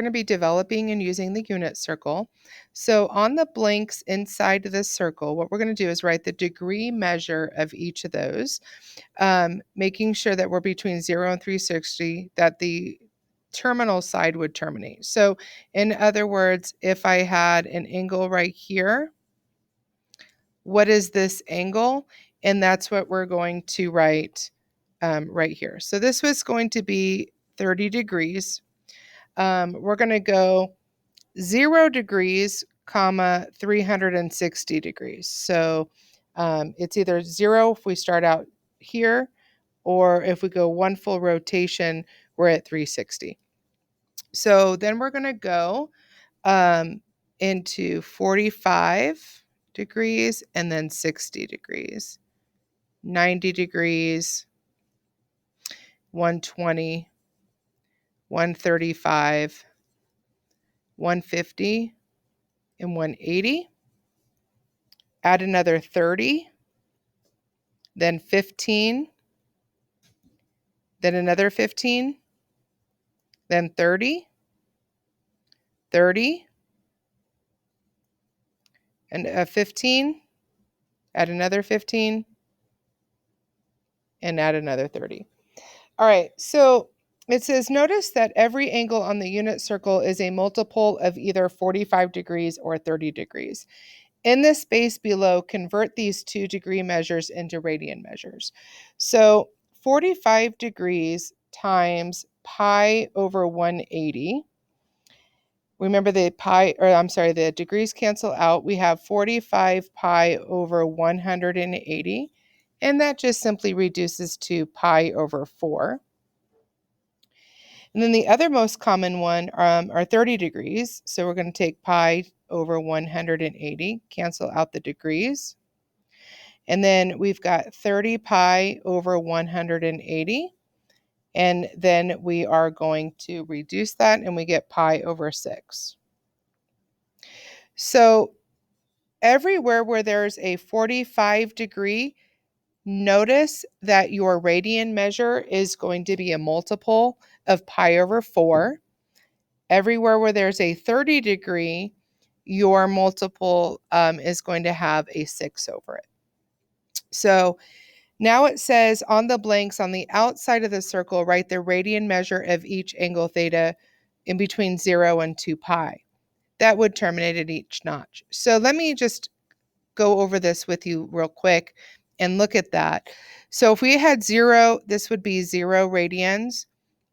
going to be developing and using the unit circle. So on the blanks inside the circle, what we're going to do is write the degree measure of each of those, making sure that we're between 0 and 360, that the terminal side would terminate. So in other words, if I had an angle right here, what is this angle? And that's what we're going to write right here. So this was going to be 30 degrees. We're going to go 0 degrees, comma, 360 degrees. So it's either 0 if we start out here, or if we go one full rotation, we're at 360. So then we're going to go into 45 degrees and then 60 degrees, 90 degrees, 120, 135, 150, and 180. Add another 30, then 15, then another 15, then 30, 30, and a 15, add another 15, and add another 30. All right, so it says, notice that every angle on the unit circle is a multiple of either 45 degrees or 30 degrees. In the space below, convert these 2 degree measures into radian measures. So 45 degrees times pi over 180. Remember the degrees cancel out. We have 45 pi over 180, and that just simply reduces to pi over 4. And then the other most common one are 30 degrees. So we're going to take pi over 180, cancel out the degrees. And then we've got 30 pi over 180. And then we are going to reduce that, and we get pi over 6. So everywhere where there's a 45 degree, notice that your radian measure is going to be a multiple of pi over 4. Everywhere where there's a 30 degree, your multiple is going to have a 6 over it. So now it says on the blanks on the outside of the circle, write the radian measure of each angle theta in between 0 and 2 pi. That would terminate at each notch. So let me just go over this with you real quick and look at that. So if we had 0, this would be 0 radians.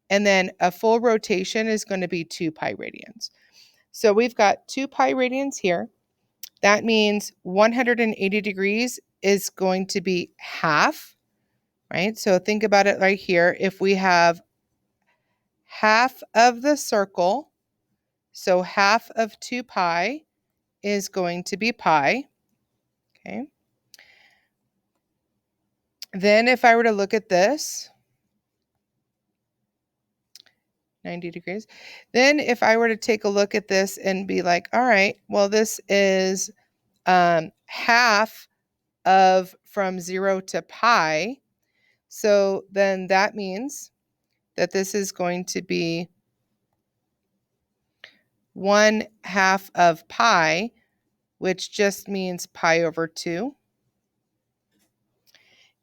And then a full rotation is going to be 2 pi radians. So we've got 2 pi radians here. That means 180 degrees is going to be half, right? So think about it right here. If we have half of the circle, so half of 2 pi is going to be pi, okay? Then if I were to look at this, 90 degrees. Then if I were to take a look at this and be like, all right, well, this is half of from 0 to pi. So then that means that this is going to be 1/2 of pi, which just means pi over 2.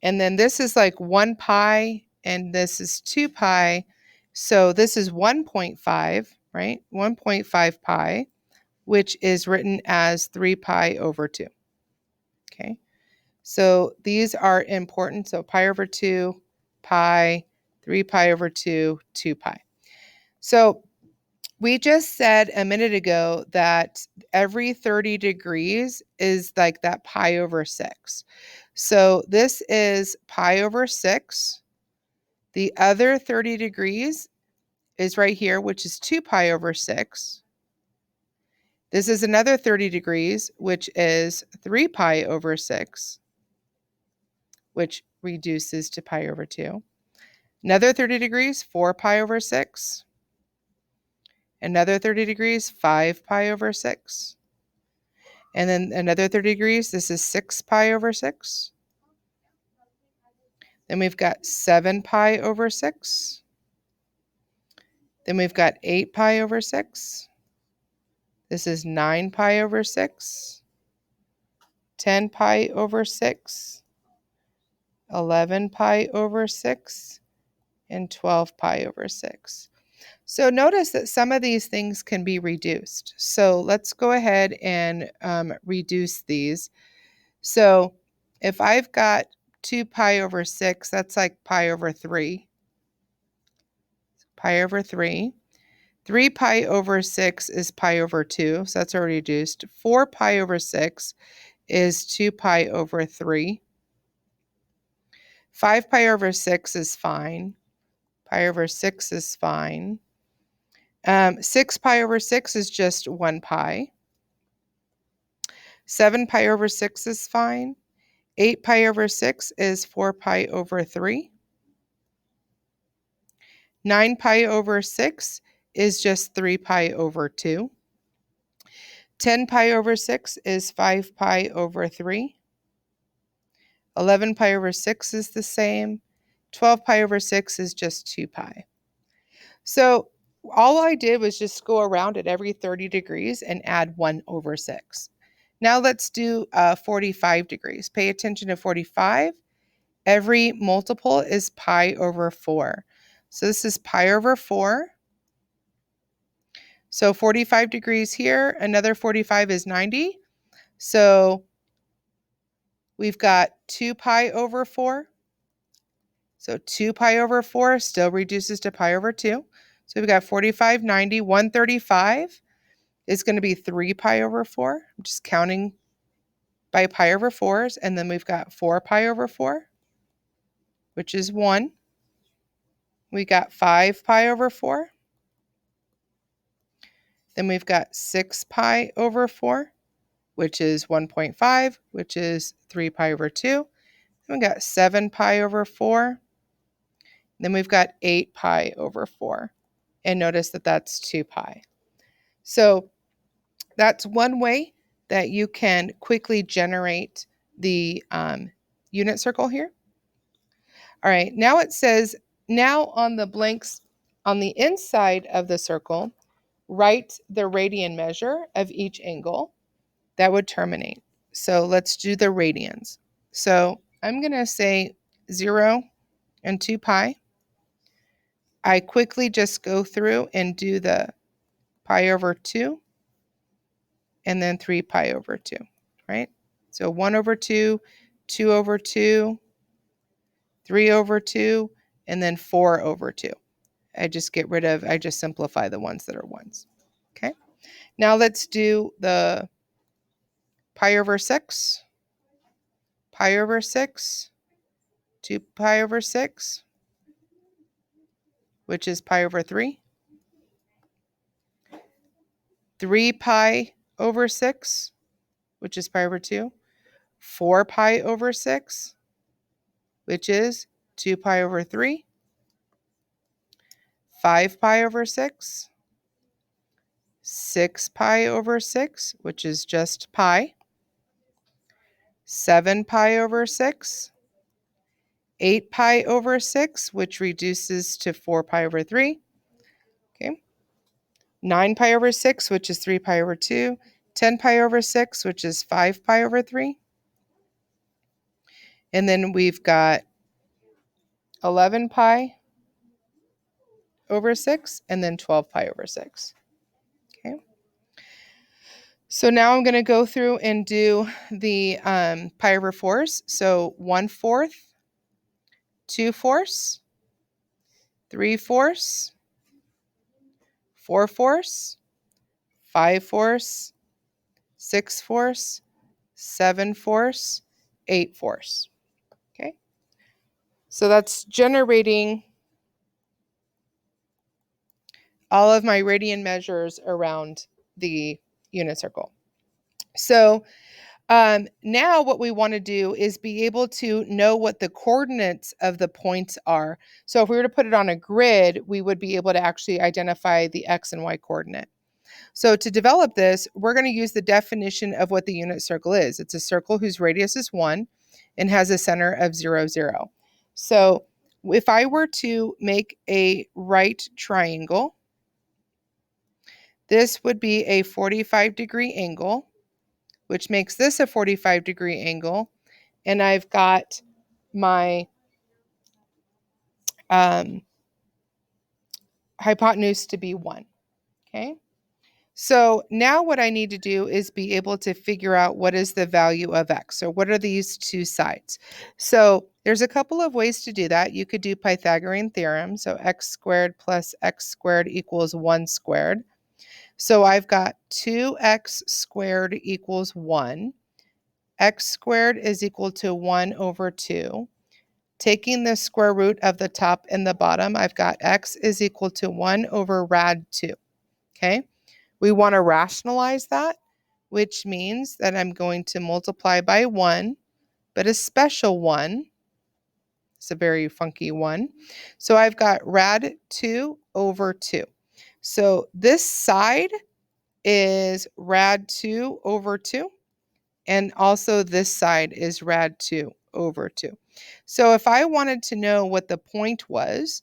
And then this is like 1 pi, and this is 2 pi. So this is 1.5, right? 1.5 pi, which is written as 3 pi over 2. Okay. So these are important. So pi over 2, pi, 3 pi over 2, 2 pi. So we just said a minute ago that every 30 degrees is like that pi over 6. So this is pi over 6. The other 30 degrees is right here, which is 2 pi over 6. This is another 30 degrees, which is 3 pi over 6, which reduces to pi over 2. Another 30 degrees, 4 pi over 6. Another 30 degrees, 5 pi over 6. And then another 30 degrees, this is 6 pi over 6. Then we've got 7 pi over 6. Then we've got 8 pi over 6. This is 9 pi over 6. 10 pi over 6. 11 pi over 6. And 12 pi over 6. So notice that some of these things can be reduced. So let's go ahead and reduce these. So if I've got 2 pi over 6, that's like pi over 3. Pi over 3. 3 pi over 6 is pi over 2, so that's already reduced. 4 pi over 6 is 2 pi over 3. 5 pi over 6 is fine. Pi over 6 is fine. 6 pi over 6 is just 1 pi. 7 pi over 6 is fine. 8 pi over 6 is 4 pi over 3. 9 pi over 6 is just 3 pi over 2. 10 pi over 6 is 5 pi over 3. 11 pi over 6 is the same. 12 pi over 6 is just 2 pi. So all I did was just go around at every 30 degrees and add 1 over 6. Now let's do 45 degrees. Pay attention to 45. Every multiple is pi over 4. So this is pi over 4. So 45 degrees here, another 45 is 90. So we've got 2 pi over 4. So 2 pi over 4 still reduces to pi over 2. So we've got 45, 90, 135 is going to be 3 pi over 4. I'm just counting by pi over 4s. And then we've got 4 pi over 4, which is 1. We got 5 pi over 4. Then we've got 6 pi over 4, which is 1.5, which is 3 pi over 2. Then we've got 7 pi over 4. Then we've got 8 pi over 4. And notice that that's 2 pi. So that's one way that you can quickly generate the unit circle here. All right, now it says, now on the blanks on the inside of the circle, write the radian measure of each angle that would terminate. So let's do the radians. So I'm going to say 0 and 2 pi. I quickly just go through and do the pi over 2 and then 3 pi over 2, right? So 1 over 2, 2 over 2, 3 over 2, and then 4 over 2. I just simplify the ones that are ones. Okay. Now let's do the pi over 6, pi over 6, 2 pi over 6, which is pi over 3, 3 pi over 6, which is pi over 2, 4 pi over 6, which is 2 pi over 3, 5 pi over 6, 6 pi over 6, which is just pi, 7 pi over 6, 8 pi over 6, which reduces to 4 pi over 3, okay, 9 pi over 6, which is 3 pi over 2, 10 pi over 6, which is 5 pi over 3, and then we've got 11 pi over 6, and then 12 pi over 6, okay. So now I'm going to go through and do the pi over 4s. So 1/4, 2/4, 3/4, 4/4, 5/4, 6/4, 7/4, 8/4. Okay. So that's generating all of my radian measures around the unit circle. So now what we want to do is be able to know what the coordinates of the points are. So if we were to put it on a grid, we would be able to actually identify the x and y coordinate. So to develop this, we're going to use the definition of what the unit circle is. It's a circle whose radius is 1 and has a center of 0, 0. So if I were to make a right triangle, This would be a 45-degree angle, which makes this a 45-degree angle. And I've got my hypotenuse to be 1. Okay. So now what I need to do is be able to figure out what is the value of x. So what are these two sides? So there's a couple of ways to do that. You could do Pythagorean theorem. So x squared plus x squared equals 1 squared. So I've got 2x squared equals 1. X squared is equal to 1 over 2. Taking the square root of the top and the bottom, I've got x is equal to 1 over rad 2. Okay. We want to rationalize that, which means that I'm going to multiply by 1, but a special 1. It's a very funky 1. So I've got rad 2 over 2. So this side is rad 2 over 2. And also this side is rad 2 over 2. So if I wanted to know what the point was,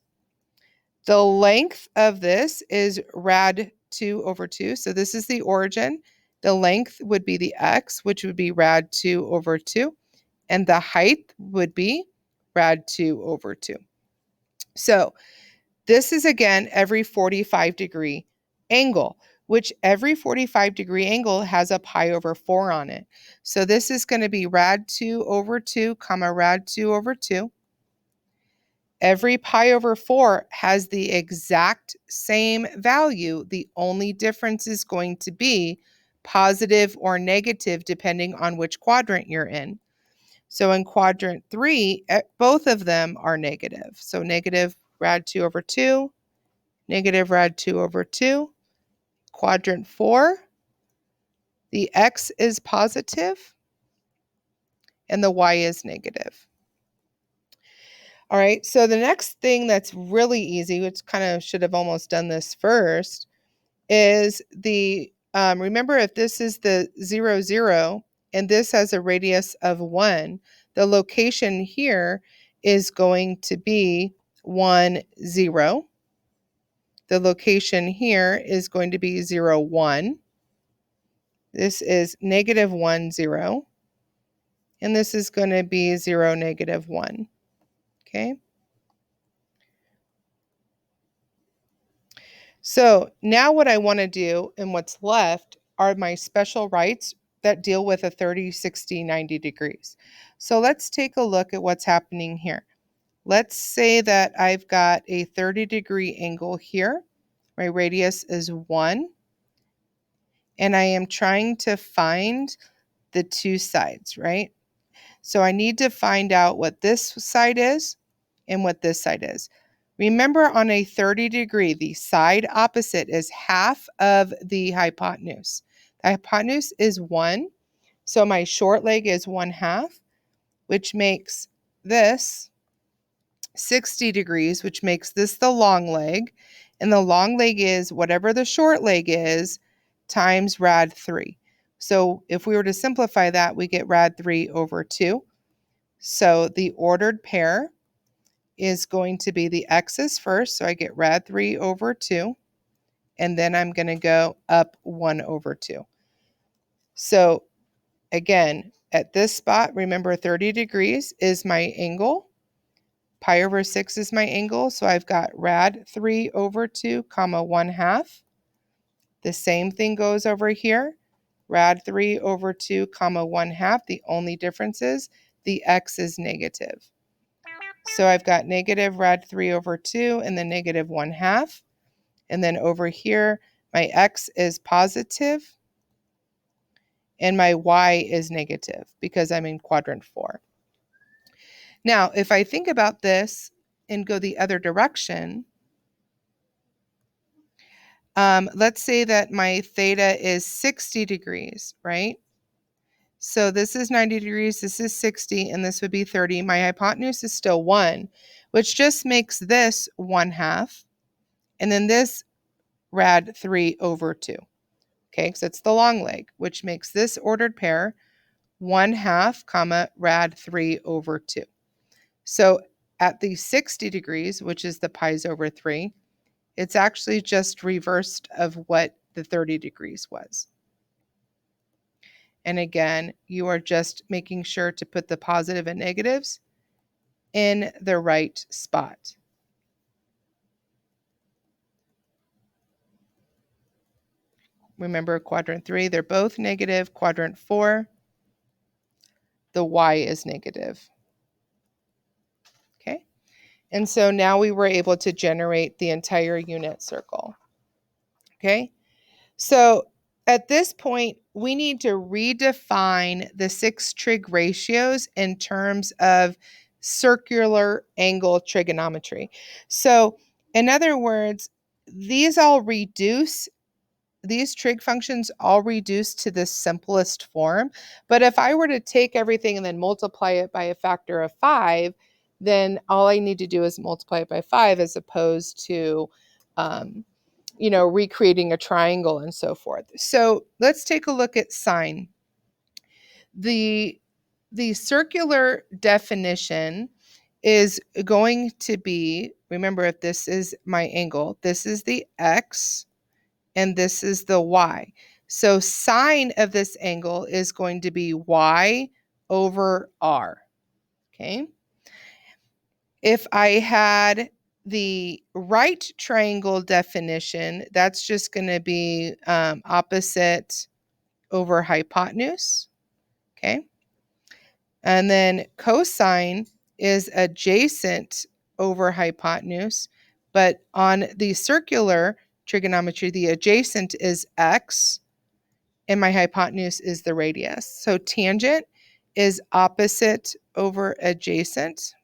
the length of this is rad 2 over 2. So this is the origin. The length would be the x, which would be rad 2 over 2. And the height would be rad 2 over 2. So this is, again, every 45-degree angle, which every 45-degree angle has a pi over 4 on it. So this is going to be rad 2 over 2, comma, rad 2 over 2. Every pi over 4 has the exact same value. The only difference is going to be positive or negative depending on which quadrant you're in. So in quadrant 3, both of them are negative. So negative rad 2 over 2, negative rad 2 over 2. Quadrant 4, the x is positive and the y is negative. All right, so the next thing that's really easy, which kind of should have almost done this first, is remember, if this is the 0, 0, and this has a radius of 1, the location here is going to be 1, 0. The location here is going to be 0, 1. This is negative 1, 0. And this is going to be 0, negative 1. Okay. So now what I want to do and what's left are my special rights that deal with a 30, 60, 90 degrees. So let's take a look at what's happening here. Let's say that I've got a 30-degree angle here. My radius is 1. And I am trying to find the two sides, right? So I need to find out what this side is and what this side is. Remember, on a 30-degree, the side opposite is half of the hypotenuse. The hypotenuse is 1, so my short leg is 1/2, which makes this 60 degrees, which makes this the long leg. And the long leg is whatever the short leg is times rad 3. So if we were to simplify that, we get rad 3 over 2. So the ordered pair is going to be the x's first. So I get rad 3 over 2. And then I'm going to go up 1 over 2. So again, at this spot, remember 30 degrees is my angle. Pi over 6 is my angle. So I've got rad 3 over 2, comma 1/2. The same thing goes over here. Rad 3 over 2, comma 1/2. The only difference is the x is negative. So I've got negative rad 3 over 2 and then negative 1/2. And then over here, my x is positive and my y is negative because I'm in quadrant 4. Now, if I think about this and go the other direction, let's say that my theta is 60 degrees, right? So this is 90 degrees, this is 60, and this would be 30. My hypotenuse is still 1, which just makes this 1/2, and then this rad 3 over 2. Okay, because it's the long leg, which makes this ordered pair 1/2, comma, rad 3 over 2. So at the 60 degrees, which is the pi's over 3, it's actually just reversed of what the 30 degrees was. And again, you are just making sure to put the positive and negatives in the right spot. Remember, quadrant 3, they're both negative. Quadrant 4, the y is negative. Okay, and so now we were able to generate the entire unit circle. Okay, so at this point, we need to redefine the 6 trig ratios in terms of circular angle trigonometry. So in other words, these trig functions all reduce to the simplest form. But if I were to take everything and then multiply it by a factor of 5, then all I need to do is multiply it by 5 as opposed to, recreating a triangle and so forth. So let's take a look at sine. The circular definition is going to be, remember, if this is my angle, this is the x, and this is the y. So sine of this angle is going to be y over r, okay? If I had the right triangle definition, that's just going to be opposite over hypotenuse, okay? And then cosine is adjacent over hypotenuse, but on the circular trigonometry, the adjacent is x, and my hypotenuse is the radius. So tangent is opposite over adjacent,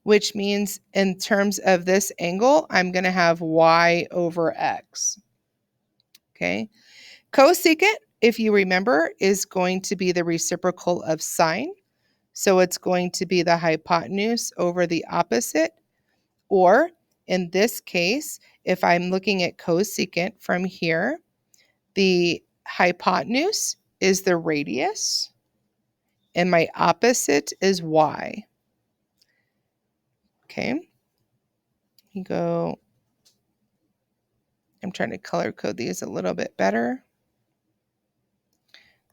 which means in terms of this angle, I'm going to have y over x. Okay. Cosecant, if you remember, is going to be the reciprocal of sine. So it's going to be the hypotenuse over the opposite. Or in this case, if I'm looking at cosecant from here, the hypotenuse is the radius, and my opposite is y. Okay. I'm trying to color code these a little bit better.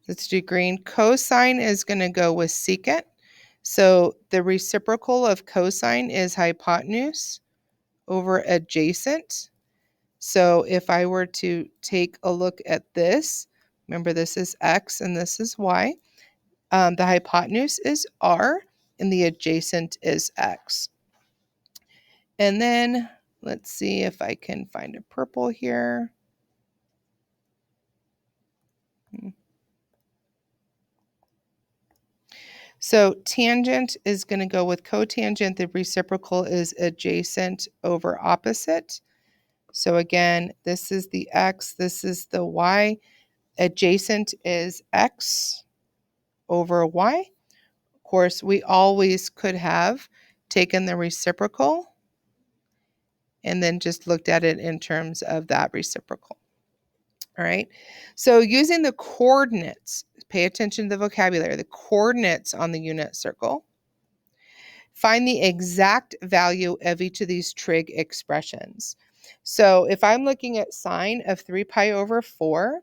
Let's do green. Cosine is going to go with secant. So the reciprocal of cosine is hypotenuse over adjacent. So if I were to take a look at this, remember this is x and this is y. The hypotenuse is r and the adjacent is x. And then let's see if I can find a purple here. So tangent is going to go with cotangent. The reciprocal is adjacent over opposite. So again, this is the x, this is the y. Adjacent is x over y. Of course, we always could have taken the reciprocal and then just looked at it in terms of that reciprocal. All right. So using the coordinates, pay attention to the vocabulary, the coordinates on the unit circle. Find the exact value of each of these trig expressions. So if I'm looking at sine of 3 pi over 4,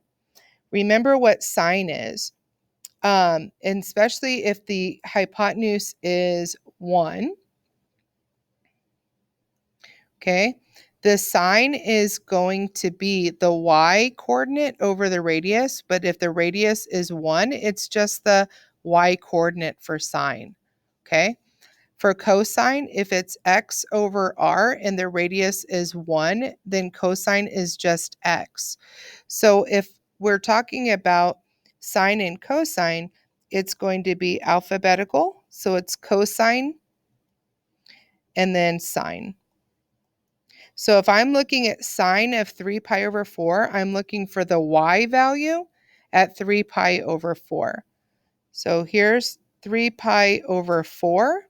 remember what sine is. And especially if the hypotenuse is 1, okay, the sine is going to be the y coordinate over the radius, but if the radius is 1, it's just the y coordinate for sine, okay? For cosine, if it's x over r and the radius is 1, then cosine is just x. So if we're talking about sine and cosine, it's going to be alphabetical. So it's cosine and then sine. So if I'm looking at sine of 3 pi over 4, I'm looking for the y value at 3 pi over 4. So here's 3 pi over 4.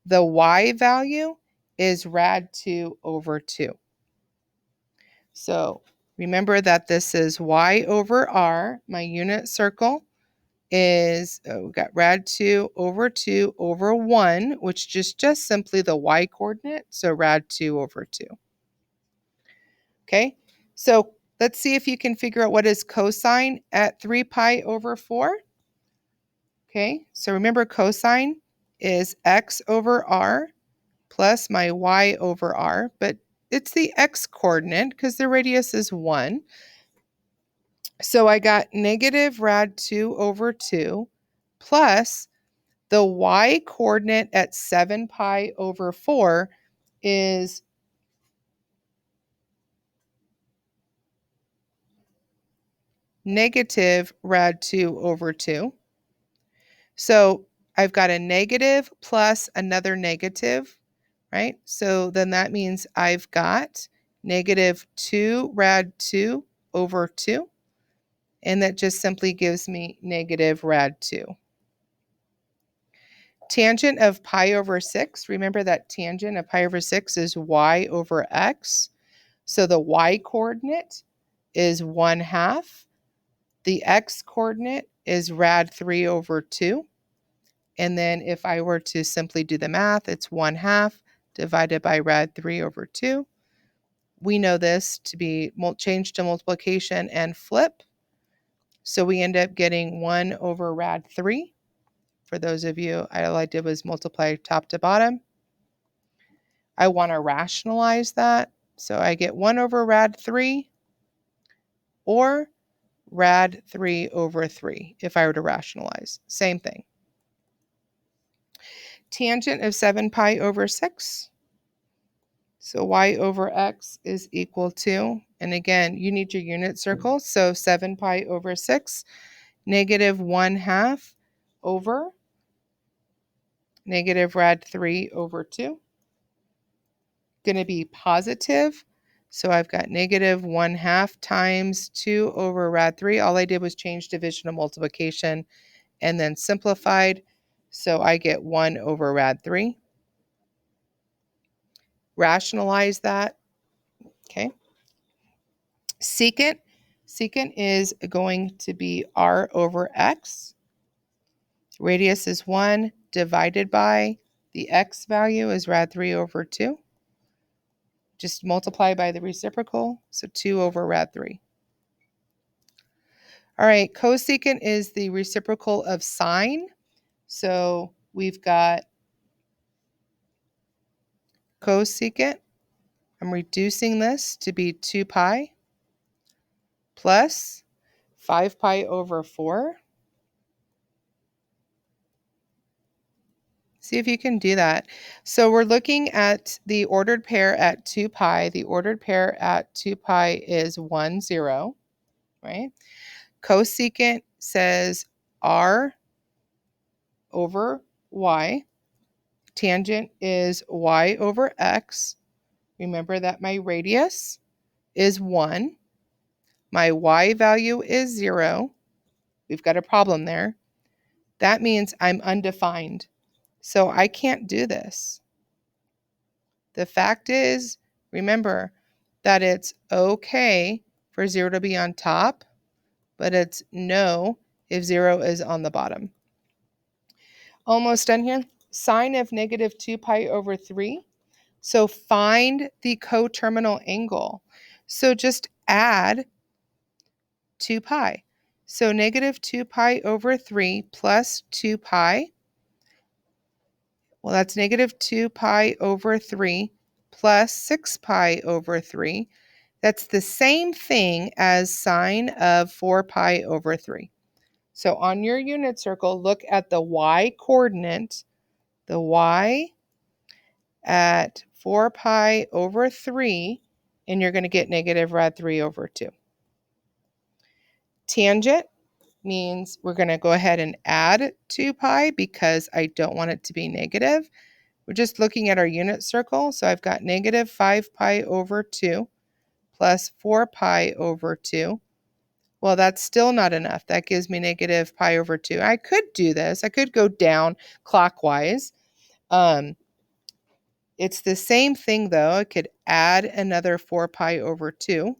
The y value is rad 2 over 2. So remember that this is y over r. My unit circle is, we got rad 2 over 1, which is just simply the y coordinate. So rad 2 over 2. Okay, So let's see if you can figure out what is cosine at 3 pi over 4. Okay, so remember cosine is x over r plus my y over r, but it's the x coordinate because the radius is 1. So I got negative rad 2 over 2 plus the y coordinate at 7 pi over 4 is negative rad 2 over 2. So I've got a negative plus another negative, right? So then that means I've got negative 2 rad 2 over 2. And that just simply gives me negative rad 2. Tangent of pi over 6, remember that tangent of pi over 6 is y over x. So the y coordinate is 1/2. The x coordinate is rad 3 over 2. And then if I were to simply do the math, it's 1/2 divided by rad 3 over 2. We know this to be changed to multiplication and flip. So we end up getting 1 over rad 3. For those of you, all I did was multiply top to bottom. I want to rationalize that. So I get 1 over rad 3 or rad 3 over 3 if I were to rationalize. Same thing. Tangent of 7 pi over 6. So y over x is equal to, and again, you need your unit circle. So 7 pi over 6, negative 1/2 over negative rad 3 over 2. Going to be positive. So I've got negative 1/2 times 2 over rad 3. All I did was change division to multiplication and then simplified. So I get 1 over rad 3. Rationalize that. Okay. Secant is going to be r over x. Radius is 1 divided by the x value is rad 3 over 2. Just multiply by the reciprocal, so 2 over rad 3. All right, cosecant is the reciprocal of sine. So we've got cosecant. I'm reducing this to be 2 pi plus 5 pi over 4. See if you can do that. So we're looking at the ordered pair at 2 pi. The ordered pair at 2 pi is 1, 0, right? Cosecant says r over y. Tangent is y over x. Remember that my radius is 1. My y value is 0. We've got a problem there. That means I'm undefined. So I can't do this. The fact is, remember that it's okay for 0 to be on top, but it's no if 0 is on the bottom. Almost done here. Sine of negative 2 pi over 3. So find the coterminal angle. So just add 2 pi. So negative 2 pi over 3 plus 2 pi. Well, that's negative 2 pi over 3 plus 6 pi over 3. That's the same thing as sine of 4 pi over 3. So on your unit circle, look at the y coordinate, the y at 4 pi over 3, and you're going to get negative rad 3 over 2. Tangent means we're going to go ahead and add 2 pi because I don't want it to be negative. We're just looking at our unit circle. So I've got negative 5 pi over 2 plus 4 pi over 2. Well, that's still not enough. That gives me negative pi over 2. I could do this. I could go down clockwise. It's the same thing, though. I could add another 4 pi over 2.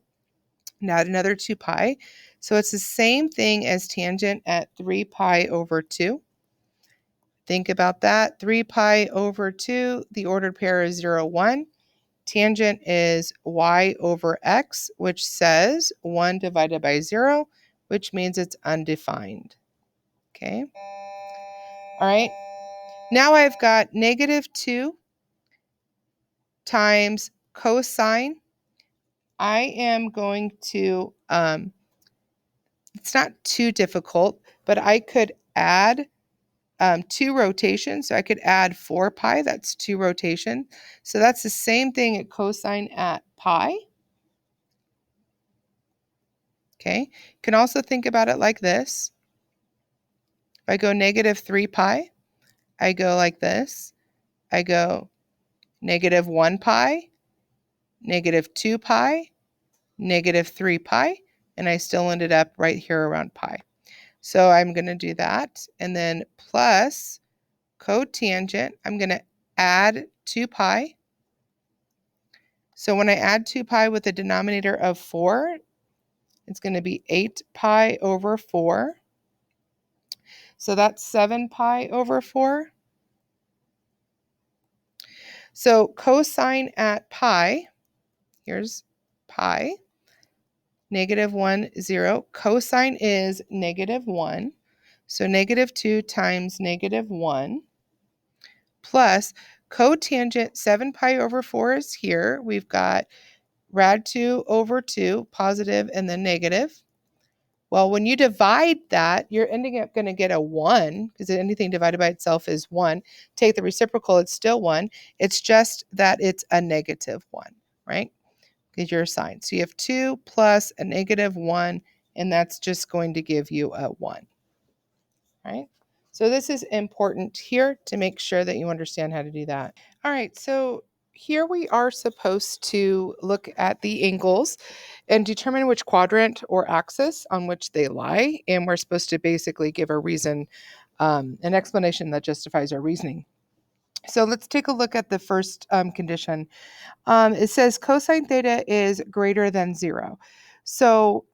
And add another 2 pi. So it's the same thing as tangent at 3 pi over 2. Think about that. 3 pi over 2, the ordered pair is 0, 1. Tangent is y over x, which says 1 divided by 0, which means it's undefined. Okay. All right. Now I've got -2 times cosine. I am going to, it's not too difficult, but I could add 2 rotations. So I could add 4 pi, that's 2 rotation. So that's the same thing at cosine at pi. Okay, you can also think about it like this. If I go -3 pi, I go like this. I go -1 pi, -2 pi, -3 pi, and I still ended up right here around pi. So I'm going to do that, and then plus cotangent, I'm going to add 2 pi. So when I add 2 pi with a denominator of 4, it's going to be 8 pi over 4. So that's 7 pi over 4. So cosine at pi, here's pi, -1, 0. Cosine is -1. So -2 times -1 plus cotangent 7 pi over 4 is here. We've got rad 2 over 2, positive and then negative. Well, when you divide that, you're ending up going to get a 1 because anything divided by itself is 1. Take the reciprocal, it's still 1. It's just that it's a -1, right? Because you're a sign. So you have 2 plus a -1, and that's just going to give you a 1, right? So this is important here to make sure that you understand how to do that. All right, so here we are supposed to look at the angles and determine which quadrant or axis on which they lie. And we're supposed to basically give a reason, an explanation that justifies our reasoning. So let's take a look at the first condition. It says cosine theta is greater than 0. So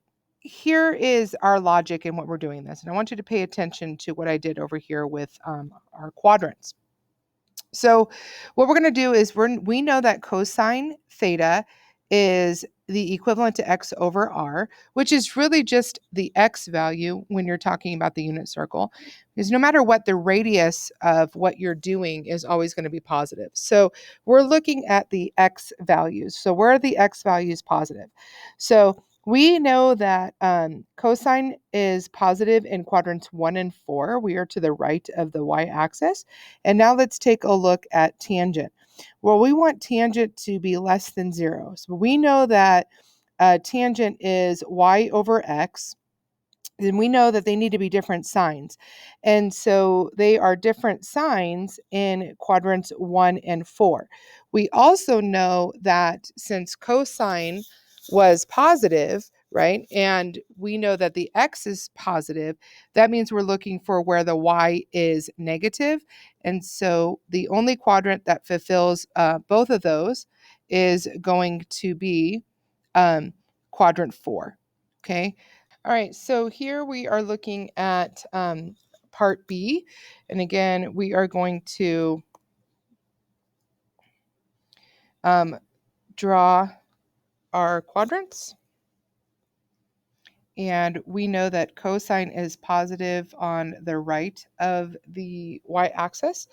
here is our logic in what we're doing this. And I want you to pay attention to what I did over here with our quadrants. So what we're going to do is we know that cosine theta is the equivalent to x over r, which is really just the x value when you're talking about the unit circle, because no matter what, the radius of what you're doing is always going to be positive. So we're looking at the x values. So where are the x values positive? So we know that cosine is positive in quadrants 1 and 4. We are to the right of the y-axis. And now let's take a look at tangent. Well, we want tangent to be less than 0. So we know that tangent is y over x. Then we know that they need to be different signs. And so they are different signs in quadrants 1 and 4. We also know that since cosine was positive, right, and we know that the x is positive, that means we're looking for where the y is negative. And so the only quadrant that fulfills both of those is going to be quadrant 4. Okay. All right, so here we are looking at part B. And again, we are going to draw our quadrants. And we know that cosine is positive on the right of the y-axis.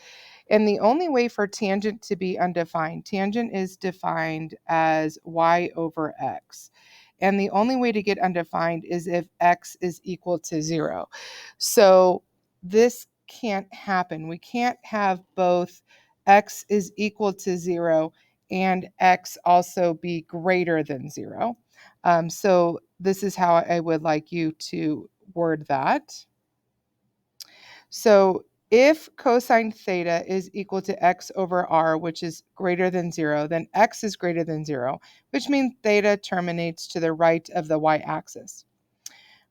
And the only way for tangent to be undefined, tangent is defined as y over x. And the only way to get undefined is if x is equal to 0. So this can't happen. We can't have both x is equal to 0 and x also be greater than 0. So this is how I would like you to word that. So if cosine theta is equal to x over r, which is greater than 0, then x is greater than 0, which means theta terminates to the right of the y-axis.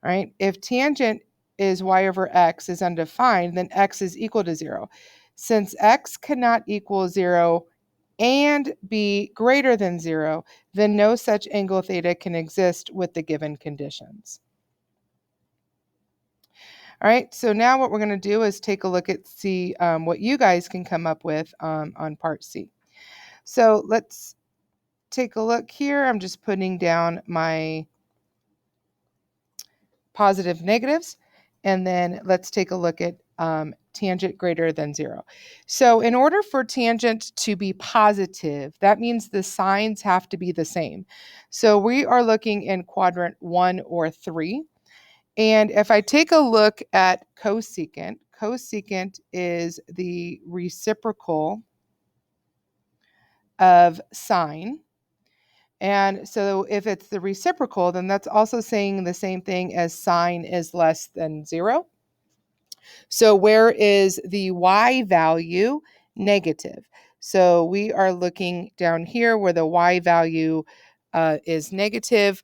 All right? If tangent is y over x is undefined, then x is equal to 0. Since x cannot equal 0 and be greater than 0, then no such angle theta can exist with the given conditions. All right, so now what we're going to do is take a look at what you guys can come up with on part C. So let's take a look here. I'm just putting down my positive negatives. And then let's take a look at tangent greater than 0. So in order for tangent to be positive, that means the signs have to be the same. So we are looking in quadrant 1 or 3. And if I take a look at cosecant, cosecant is the reciprocal of sine. And so if it's the reciprocal, then that's also saying the same thing as sine is less than 0. So where is the y value? Negative. So we are looking down here where the y value is negative,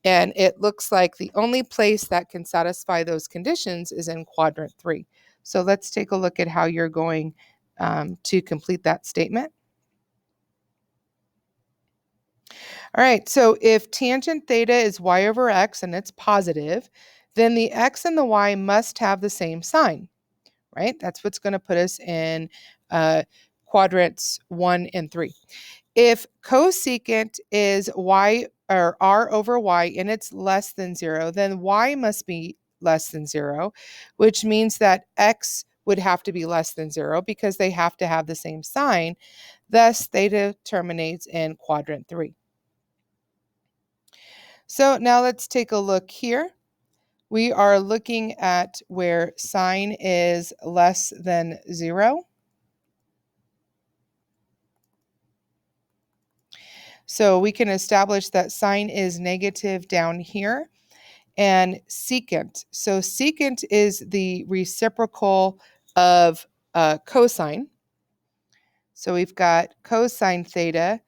and it looks like the only place that can satisfy those conditions is in quadrant 3. So let's take a look at how you're going to complete that statement. All right, so if tangent theta is y over x and it's positive, then the x and the y must have the same sign, right? That's what's going to put us in quadrants 1 and 3. If cosecant is y or r over y and it's less than 0, then y must be less than 0, which means that x would have to be less than 0 because they have to have the same sign. Thus, theta terminates in quadrant 3. So now let's take a look here. We are looking at where sine is less than 0. So we can establish that sine is negative down here. And secant. So secant is the reciprocal of cosine. So we've got cosine theta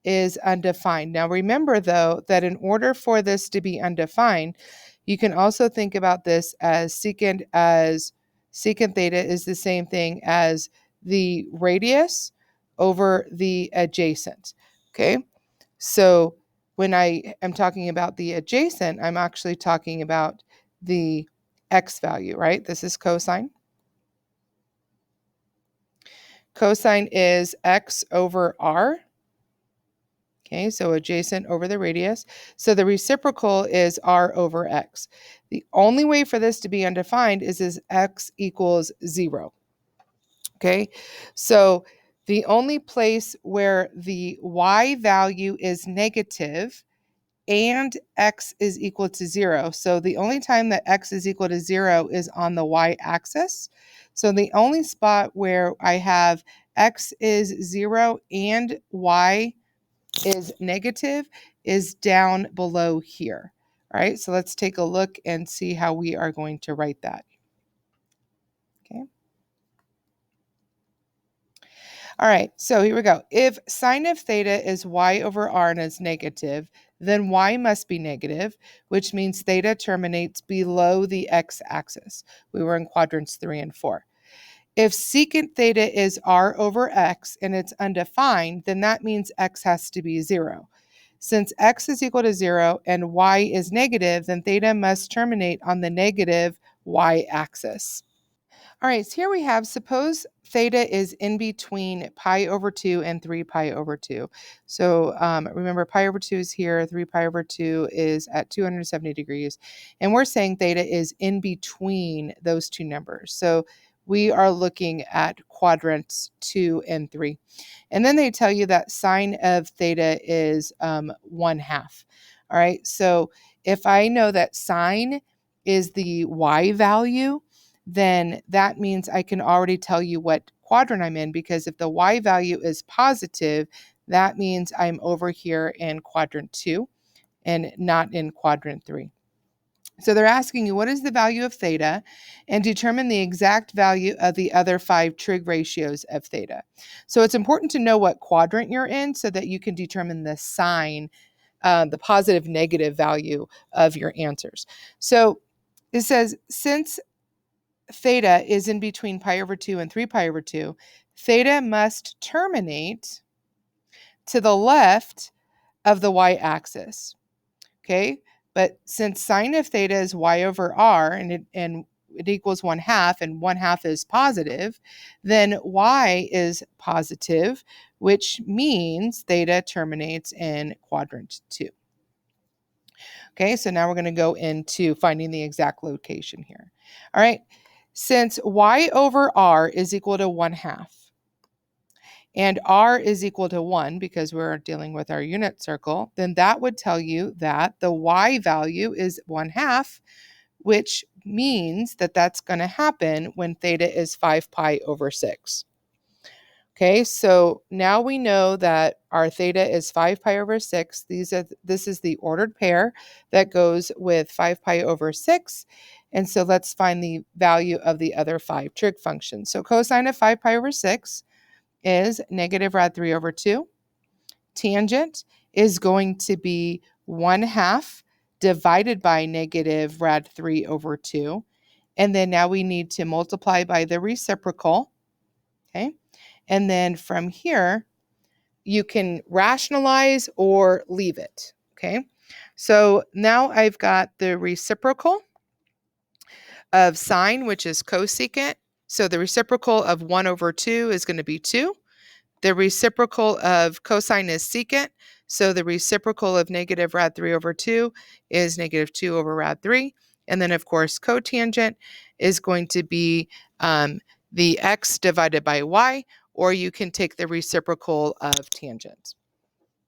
is undefined. Now remember, though, that in order for this to be undefined, you can also think about this as secant theta is the same thing as the radius over the adjacent. Okay, so when I am talking about the adjacent, I'm actually talking about the x value, right? This is cosine. Cosine is x over r. Okay, so adjacent over the radius. So the reciprocal is r over x. The only way for this to be undefined is as x equals 0. Okay, so the only place where the y value is negative and x is equal to 0. So the only time that x is equal to 0 is on the y-axis. So the only spot where I have x is 0 and y is negative is down below here. All right, so let's take a look and see how we are going to write that. Okay. All right, so here we go. If sine of theta is y over r and is negative, then y must be negative, which means theta terminates below the x-axis. We were in quadrants 3 and 4. If secant theta is r over x and it's undefined, then that means x has to be 0. Since x is equal to 0 and y is negative, then theta must terminate on the negative y-axis. All right, so here we have, suppose theta is in between pi over 2 and 3 pi over 2. So remember, pi over 2 is here, 3 pi over 2 is at 270 degrees. And we're saying theta is in between those two numbers. So we are looking at quadrants 2 and 3. And then they tell you that sine of theta is 1/2. All right, so if I know that sine is the y value, then that means I can already tell you what quadrant I'm in, because if the y value is positive, that means I'm over here in quadrant 2 and not in quadrant 3. So they're asking you, what is the value of theta, and determine the exact value of the other 5 trig ratios of theta. So it's important to know what quadrant you're in so that you can determine the sign, the positive negative value of your answers. So it says, since theta is in between pi over 2 and 3 pi over 2, theta must terminate to the left of the y-axis. Okay, but since sine of theta is y over r, and it equals 1/2 and 1/2 is positive, then y is positive, which means theta terminates in quadrant 2. Okay, so now we're going to go into finding the exact location here. All right, since y over r is equal to 1/2, and r is equal to 1 because we're dealing with our unit circle, then that would tell you that the y value is 1/2, which means that that's going to happen when theta is 5 pi over 6. Okay, so now we know that our theta is 5 pi over 6. This is the ordered pair that goes with 5 pi over 6. And so let's find the value of the other 5 trig functions. So cosine of 5 pi over 6 is negative rad 3 over 2. Tangent is going to be 1/2 divided by negative rad 3 over 2. And then now we need to multiply by the reciprocal. Okay. And then from here, you can rationalize or leave it. Okay. So now I've got the reciprocal of sine, which is cosecant. So the reciprocal of 1 over 2 is going to be 2. The reciprocal of cosine is secant. So the reciprocal of negative rad 3 over 2 is negative 2 over rad 3. And then, of course, cotangent is going to be the x divided by y, or you can take the reciprocal of tangent.